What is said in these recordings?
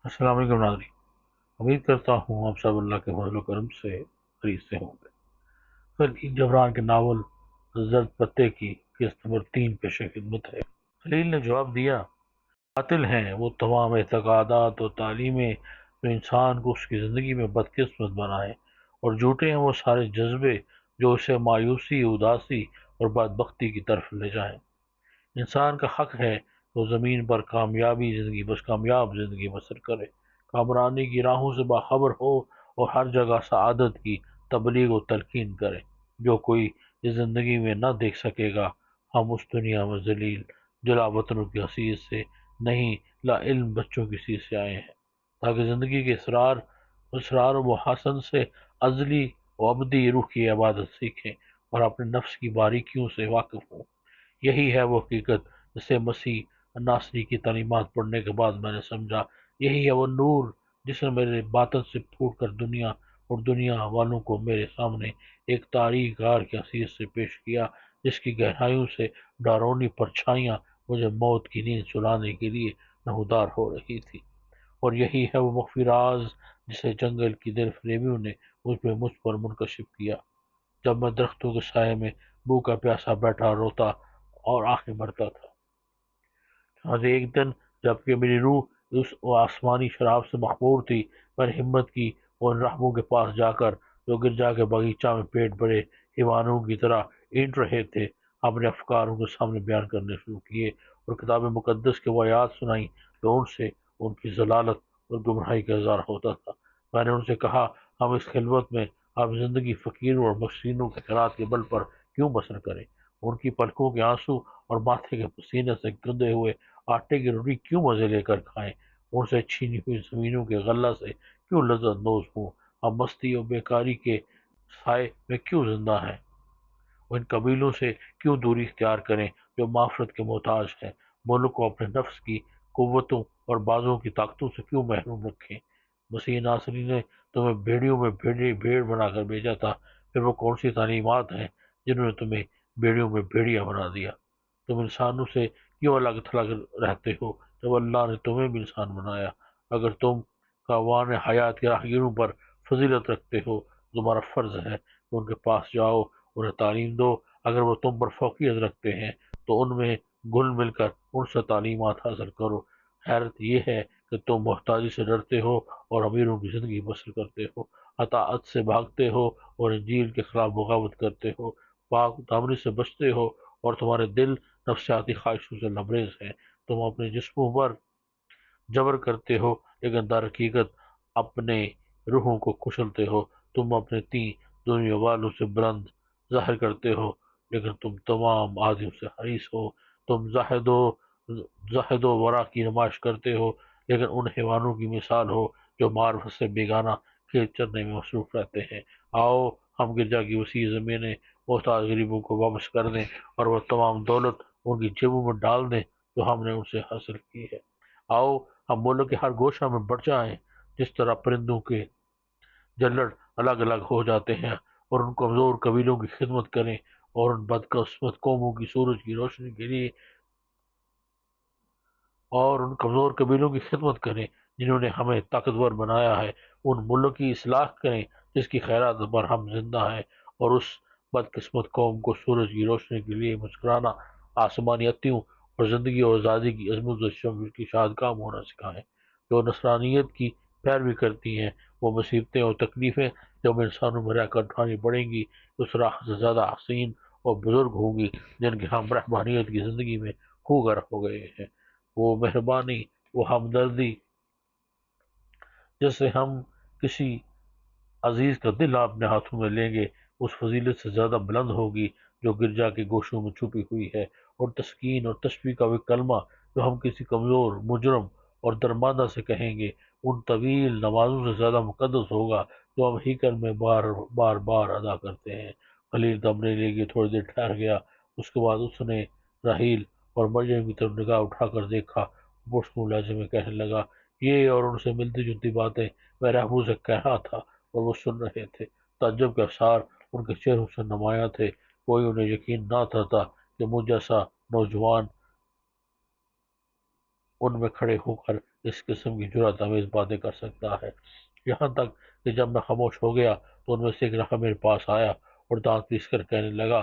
السلام علیکم ناظرین، امید کرتا ہوں آپ سب اللہ کے فضل و کرم سے خرید سے ہوں گے۔ خلیل جبران کے ناول زرد پتے کی قسط نمبر 3 پیش خدمت ہے۔ خلیل نے جواب دیا، باطل ہیں وہ تمام اعتقادات اور تعلیمیں جو انسان کو اس کی زندگی میں بدقسمت بنائیں، اور جھوٹے ہیں وہ سارے جذبے جو اسے مایوسی، اداسی اور بدبختی کی طرف لے جائیں۔ انسان کا حق ہے کہ وہ زمین پر کامیاب زندگی بسر کرے، کامرانی کی راہوں سے باخبر ہو اور ہر جگہ سعادت کی تبلیغ و تلقین کرے۔ جو کوئی اس زندگی میں نہ دیکھ سکے گا، ہم اس دنیا میں ذلیل جلا وطنوں کی حیثیت سے نہیں، لا علم بچوں کی حیثیت سے آئے ہیں، تاکہ زندگی کے اسرار و محاسن سے ازلی و ابدی روح کی عبادت سیکھیں اور اپنے نفس کی باریکیوں سے واقف ہوں۔ یہی ہے وہ حقیقت جسے مسیح ناصری کی تعلیمات پڑھنے کے بعد میں نے سمجھا۔ یہی ہے وہ نور جس نے میرے باطن سے پھوٹ کر دنیا والوں کو میرے سامنے ایک تاریک غار کی حیثیت سے پیش کیا، جس کی گہرائیوں سے ڈارونی پرچھائیاں مجھے موت کی نیند سلانے کے لیے نمودار ہو رہی تھی۔ اور یہی ہے وہ مخفی راز جسے جنگل کی دل فریبیوں نے مجھ پر منکشف کیا، جب میں درختوں کے سائے میں بھوکا پیاسا بیٹھا روتا اور آنکھیں بھرتا تھا۔ آج ایک دن جبکہ میری روح اس آسمانی شراب سے مخمور تھی، میں نے ہمت کی اور ان رہبوں کے پاس جا کر جو گرجا کے باغیچہ میں پیٹ بھرے حیوانوں کی طرح اینٹ رہے تھے، اپنے افکار ان کے سامنے بیان کرنے شروع کیے اور کتاب مقدس کے وہ آیات سنائیں جو ان سے ان کی ضلالت اور گمراہی کا اظہار ہوتا تھا۔ میں نے ان سے کہا، ہم اس خلوت میں اب زندگی فقیروں اور مسکینوں کے خیرات کے بل پر کیوں بسر کریں؟ ان کی پلکوں کے آنسو اور ماتھے کے پسینے سے گندے ہوئے آٹے کی روٹی کیوں مزے لے کر کھائیں؟ ان سے چھینی ہوئی زمینوں کے غلہ سے کیوں لذت اندوز ہوں؟ ہم مستی اور بیکاری کے سائے میں کیوں زندہ ہیں؟ ان قبیلوں سے کیوں دوری اختیار کریں جو معافرت کے محتاج ہیں؟ ملک کو اپنے نفس کی قوتوں اور بازوں کی طاقتوں سے کیوں محروم رکھیں؟ مسیح ناصری نے تمہیں بھیڑیوں میں بھیڑ بنا کر بھیجا تھا، پھر وہ کون سی تعلیمات ہیں جنہوں نے تمہیں بھیڑیوں میں بھیڑیا بنا دیا؟ تم انسانوں سے کیوں الگ تھلگ رہتے ہو جب اللہ نے تمہیں بھی انسان بنایا؟ اگر تم قوان حیات کے راہگیروں پر فضیلت رکھتے ہو، تمہارا فرض ہے کہ ان کے پاس جاؤ، انہیں تعلیم دو۔ اگر وہ تم پر فوقیت رکھتے ہیں تو ان میں گھل مل کر ان سے تعلیمات حاصل کرو۔ حیرت یہ ہے کہ تم محتاجی سے ڈرتے ہو اور امیروں کی زندگی بسر کرتے ہو، اطاعت سے بھاگتے ہو اور انجیل کے خلاف بغاوت کرتے ہو، پاک دامنی سے بچتے ہو اور تمہارے دل نفسیاتی خواہشوں سے لبریز ہیں۔ تم اپنے جسموں پر جبر کرتے ہو لیکن در حقیقت اپنے روحوں کو کچلتے ہو۔ تم اپنے دنیا والوں سے بلند ظاہر کرتے ہو لیکن تم تمام آدمیوں سے حریص ہو۔ تم زاہد و ورع کی نمائش کرتے ہو لیکن ان حیوانوں کی مثال ہو جو معرفت سے بیگانہ کھیت چرنے میں مصروف رہتے ہیں۔ آؤ ہم گرجا کی وسیع زمینیں محتاج غریبوں کو واپس کر دیں اور وہ تمام دولت ان کی جیبوں میں ڈال دیں جو ہم نے ان سے حاصل کی ہے۔ آؤ ہم ملک کے ہر گوشہ میں بڑھ جائیں، جس طرح پرندوں کے جلڑ الگ الگ ہو جاتے ہیں، اور ان کمزور قبیلوں کی خدمت کریں اور ان بدقسمت قوموں کی سورج کی روشنی کے لیے اور ان کمزور قبیلوں کی خدمت کریں جنہوں نے ہمیں طاقتور بنایا ہے۔ ان ملک کی اصلاح کریں جس کی خیرات پر ہم زندہ ہیں، اور اس بدقسمت قوم کو سورج کی روشنی کے لیے مسکرانا، آسمانی عطیوں اور زندگی اور آزادی کی عظمت و شمل کی شادکام ہونا سکھائیں۔ جو نصرانیت کی پیروی کرتی ہیں وہ مصیبتیں اور تکلیفیں جب انسانوں میں رہ کر اٹھانی پڑیں گی، اس راہ سے زیادہ حسین اور بزرگ ہوں گی جن کے ہم رحمانیت کی زندگی میں خوگر ہو گئے ہیں۔ وہ مہربانی، وہ ہمدردی جس سے ہم کسی عزیز کا دل اپنے ہاتھوں میں لیں گے، اس فضیلت سے زیادہ بلند ہوگی جو گرجا کے گوشوں میں چھپی ہوئی ہے۔ اور تسکین اور تشفیع کا وہ کلمہ جو ہم کسی کمزور، مجرم اور درماندہ سے کہیں گے، ان طویل نمازوں سے زیادہ مقدس ہوگا جو ہم ہیکل میں بار ادا کرتے ہیں۔ خلیل دم لینے کے لیے تھوڑی دیر ٹھہر گیا، اس کے بعد اس نے راحیل اور مریم کی طرف نگاہ اٹھا کر دیکھا، پشتو لہجے میں کہنے لگا، یہ اور ان سے ملتی جلتی باتیں میں رہبو سے کہہ رہا تھا اور وہ سن رہے تھے۔ تعجب کے آثار ان کے چہروں سے نمایاں تھے، کوئی انہیں یقین نہ تھا کہ مجھ جیسا نوجوان ان میں کھڑے ہو کر اس قسم کی جرات آمیز باتیں کر سکتا ہے؟ یہاں تک کہ جب میں خاموش ہو گیا تو ان میں سے ایک رقم میرے پاس آیا اور دانت پیس کر کہنے لگا،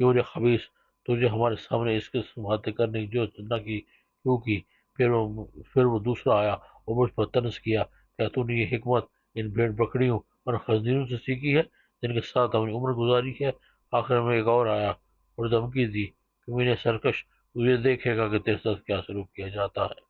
کیوں رے خبیث، تجھے ہمارے سامنے اس قسم باتیں کرنے کی ضرورت نہ کی کیوں کی؟ پھر وہ دوسرا آیا اور مجھ پر طنز کیا، کیا تو نے یہ حکمت ان بھیڑ بکریوں اور خنزیروں سے سیکھی ہے جن کے ساتھ اپنی عمر گزاری ہے؟ آخر میں ایک اور آیا اور دھمکی دی کہ میرے سرکش، تجھے دیکھے گا کہ تیرے ساتھ کیا سلوک کیا جاتا ہے۔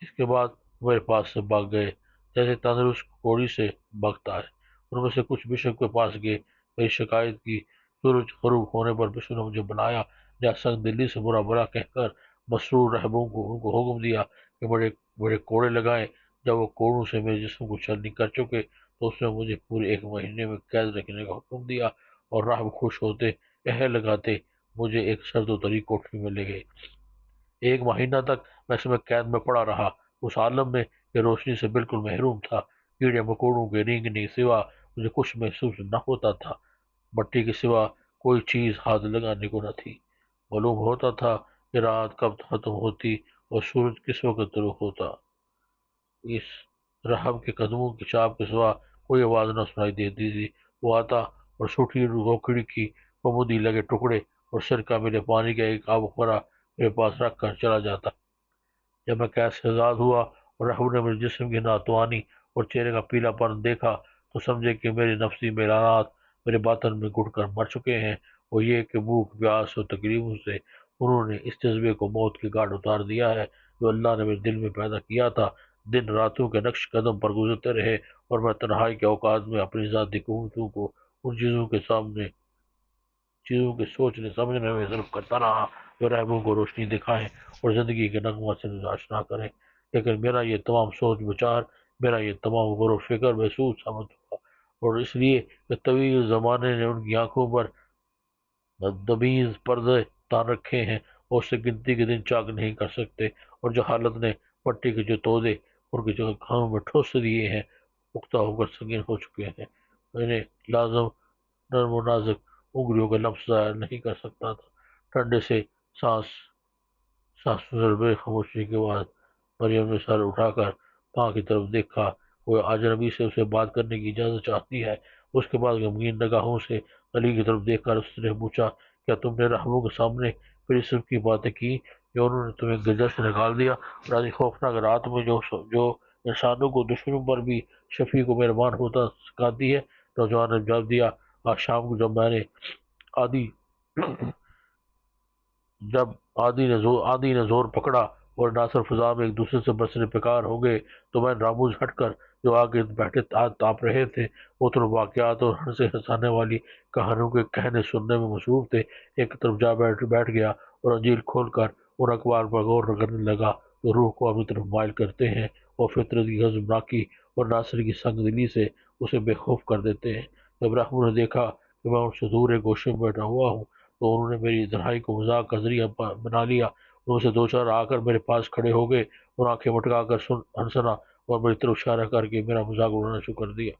اس کے بعد میرے پاس سے بھاگ گئے جیسے تندرست کوڑی سے بھاگتا ہے۔ ان میں سے کچھ بشپ کے پاس گئے، میری شکایت کی۔ سورج غروب ہونے پر بشپ نے مجھے بلایا، جہاں سنگ دلی سے برا برا کہہ کر مسرور رہبوں کو ان کو حکم دیا کہ بڑے بڑے کوڑے لگائیں۔ جب وہ کوڑوں سے میرے جسم کو چھلنی کر چکے تو اس نے مجھے پورے 1 مہینے میں قید رکھنے کا حکم دیا، اور راہب خوش ہوتے، کہنے لگاتے، مجھے ایک سرد و تری کوٹری میں لے گئے۔ 1 مہینہ تک میں اس میں قید میں پڑا رہا، اس عالم میں کہ روشنی سے بالکل محروم تھا۔ کیڑے مکوڑوں کے رینگنے کے سوا مجھے کچھ محسوس نہ ہوتا تھا، مٹی کے سوا کوئی چیز ہاتھ لگانے کو نہ تھی۔ معلوم ہوتا تھا کہ رات کب ختم ہوتی اور سورج کس وقت طلوع ہوتا۔ اس رہب کے قدموں کی چاپ کے سوا کوئی آواز نہ سنائی دیتی تھی۔ وہ آتا اور سوٹی روکڑی کی پمودی لگے ٹکڑے اور سرکہ ملے پانی کا ایک آب خورا میرے پاس رکھ کر چلا جاتا۔ جب میں قید سے آزاد ہوا اور رہب نے میرے جسم کی ناتوانی اور چہرے کا پیلا پن دیکھا تو سمجھے کہ میرے نفسی میلانات میرے باطن میں گھٹ کر مر چکے ہیں، اور یہ کہ بھوک پیاس اور تکلیفوں سے انہوں نے اس جذبے کو موت کے گھاٹ اتار دیا ہے جو اللہ نے میرے دل میں پیدا کیا تھا۔ دن راتوں کے نقش قدم پر گزرتے رہے اور میں تنہائی کے اوقات میں اپنی ذاتی قوتوں کو ان چیزوں کے سوچنے سمجھنے میں صرف کرتا رہا جو رہبوں کو روشنی دکھائیں اور زندگی کے نغمہ سے آشنا کریں۔ لیکن میرا یہ تمام سوچ بچار، میرا یہ تمام غور و فکر محسوس ثابت ہوا، اور اس لیے کہ طویل زمانے نے ان کی آنکھوں پر دبیز پردے تان رکھے ہیں اور اس سے گنتی کے دن چاک نہیں کر سکتے، اور جو حالت نے مٹی کے جو تودے ان کی جگہ کھانوں میں ٹھوس دیے ہیں پختہ ہو کر سنگین ہو چکے ہیں۔ میں نے لازم نرم و نازک انگلیوں کا لمس ظاہر نہیں کر سکتا تھا۔ ٹھنڈے سے سانس ضربے خاموشی کے بعد مریم نے سر اٹھا کر ماں کی طرف دیکھا۔ وہ اجنبی سے اسے بات کرنے کی اجازت چاہتی ہے۔ اس کے بعد غمگین نگاہوں سے علی کی طرف دیکھ کر اس نے پوچھا، کیا تم نے رحموں کے سامنے پھر اس کی باتیں کی جو انہوں نے تمہیں گجر سے نکال دیا؟ اور آدھی خوفناک رات میں جو انسانوں کو دشمنوں پر بھی شفیع کو مہربان ہوتا سکھاتی ہے؟ نوجوان نے جواب دیا، آج شام کو آدی جب آدھی نے زور پکڑا اور ناصر فضا میں ایک دوسرے سے برسنے پکار ہو گئے تو میں راموز ہٹ کر جو آگے بیٹھے تاپ رہے تھے وہ تو واقعات اور ہنسے ہنسانے والی کہانیوں کے کہنے سننے میں مصروف تھے، ایک طرف جا بیٹھ گیا اور انجیل کھول کر اور اخبار پر غور کرنے لگا تو روح کو اپنی طرف مائل کرتے ہیں اور فطرت کی غضبناکی اور ناصر کی سنگ دلی سے اسے بے خوف کر دیتے ہیں۔ جب رحمو نے دیکھا کہ میں ان سے دور ایک گوشے میں بیٹھا ہوا ہوں تو انہوں نے میری تنہائی کو مذاق کا ذریعہ بنا لیا۔ ان سے 2 4 آ کر میرے پاس کھڑے ہو گئے اور آنکھیں مٹکا کر ہنسنا اور میری طرف اشارہ کر کے میرا مذاق اڑانا شروع کر دیا۔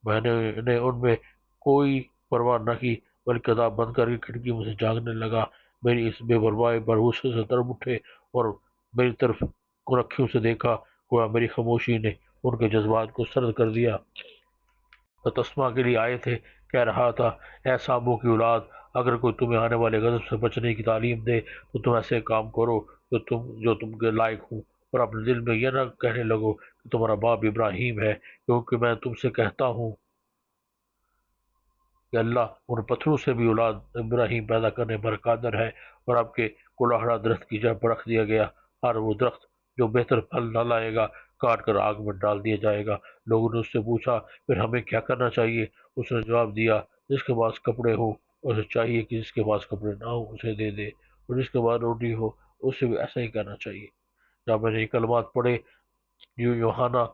میں نے ان میں کوئی پرواہ نہ کی بلکہ کتاب بند کر کے کھڑکی میں سے جھانکنے لگا۔ میری اس بے پرواہی پر غصے سے تڑپ اٹھے اور میری طرف کنکھیوں سے دیکھا، گویا میری خاموشی نے ان کے جذبات کو سرد کر دیا۔ تسمہ کے لیے آئے تھے، کہہ رہا تھا، اے ساموں کی اولاد، اگر کوئی تمہیں آنے والے غضب سے بچنے کی تعلیم دے تو تم ایسے کام کرو جو تم کے لائق ہوں، اور اپنے دل میں یہ نہ کہنے لگو کہ تمہارا باپ ابراہیم ہے، کیونکہ میں تم سے کہتا ہوں کہ اللہ ان پتھروں سے بھی اولاد ابراہیم پیدا کرنے پر قادر ہے۔ اور آپ کے کلاہڑا درخت کی جڑ پر رکھ دیا گیا، ہر وہ درخت جو بہتر پھل نہ لائے گا کاٹ کر آگ میں ڈال دیا جائے گا۔ لوگوں نے اس سے پوچھا، پھر ہمیں کیا کرنا چاہیے؟ اس نے جواب دیا، جس کے پاس کپڑے ہو اسے چاہیے کہ جس کے پاس کپڑے نہ ہو اسے دے دے، اور جس کے پاس روٹی ہو اسے بھی ایسا ہی کرنا چاہیے۔ جب میں نے یہ کلمات پڑھے جو یوحنا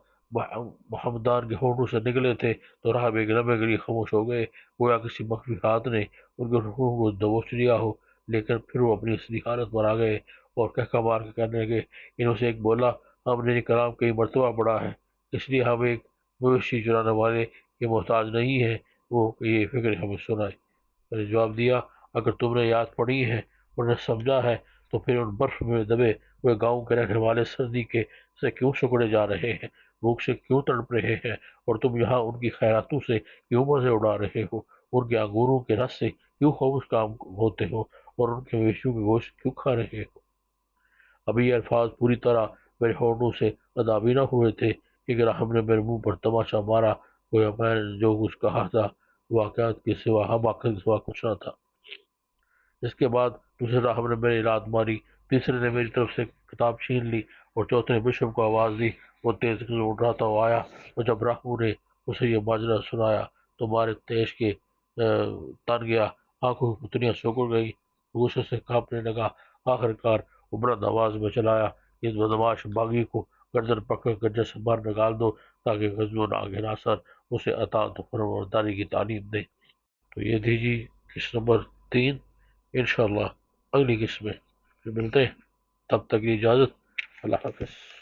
محمدان کے ہونٹوں سے نکلے تھے تو راہب ایک لمحے کے لیے خاموش ہو گئے، گویا کسی مخفی ہاتھ نے ان کے روحوں کو دبوچ لیا ہو۔ لیکن پھر وہ اپنی اصلی حالت پر آ گئے اور کہکا مار کے کہنے لگے، انہوں سے ایک بولا، ہم نے یہ کلام کئی مرتبہ پڑھا ہے، اس لیے ہم ایک مویشی چرانے والے کے محتاج نہیں ہیں وہ کہ یہ فکر ہمیں سنائے۔ میں نے جواب دیا، اگر تم نے یاد پڑھی ہے اور نے سمجھا ہے تو پھر ان برف میں دبے ہوئے گاؤں کے رہنے والے سردی کے سے کیوں سکڑے جا رہے ہیں، بھوک سے کیوں تڑپ رہے ہیں، اور تم یہاں ان کی خیراتوں سے کیوں مزے اڑا رہے ہو، ان کے انگوروں کے رس سے کیوں خوش کام ہوتے ہو، اور ان کے مویشیوں کے گوشت کیوں کھا رہے ہو۔ ابھی یہ الفاظ پوری طرح میرے ہونٹوں سے ادا بھی نہ ہوئے تھے کہ گراہم نے میرے منہ پر تماشا مارا، گویا میں نے جو کچھ کہا تھا واقعات کے سوا حماقت کے سوا کچھ نہ تھا۔ اس کے بعد دوسرے راہب نے میری لات ماری، تیسرے نے میری طرف سے کتاب چھین لی، اور چوتھے نے بشپ کو آواز دی۔ وہ تیز اڑاتا ہوا آیا، اور جب راہبوں نے اسے یہ ماجرا سنایا تو مارے تیش کے تن گیا، آنکھوں کی پتلیاں سوکڑ گئی، غصے سے کانپنے لگا۔ آخر کار وہ بلند آواز میں چلایا کہ اس بدمعاش باغی کو گردن پکڑ کر جسم باہر نکال دو تاکہ غزو ناصر اسے اطاعت و فرمانبرداری کی تعلیم دے۔ تو یہ تھی جی قسط نمبر 3۔ انشاءاللہ اگلی قسط میں پھر ملتے ہیں، تب تک کی اجازت، اللہ حافظ۔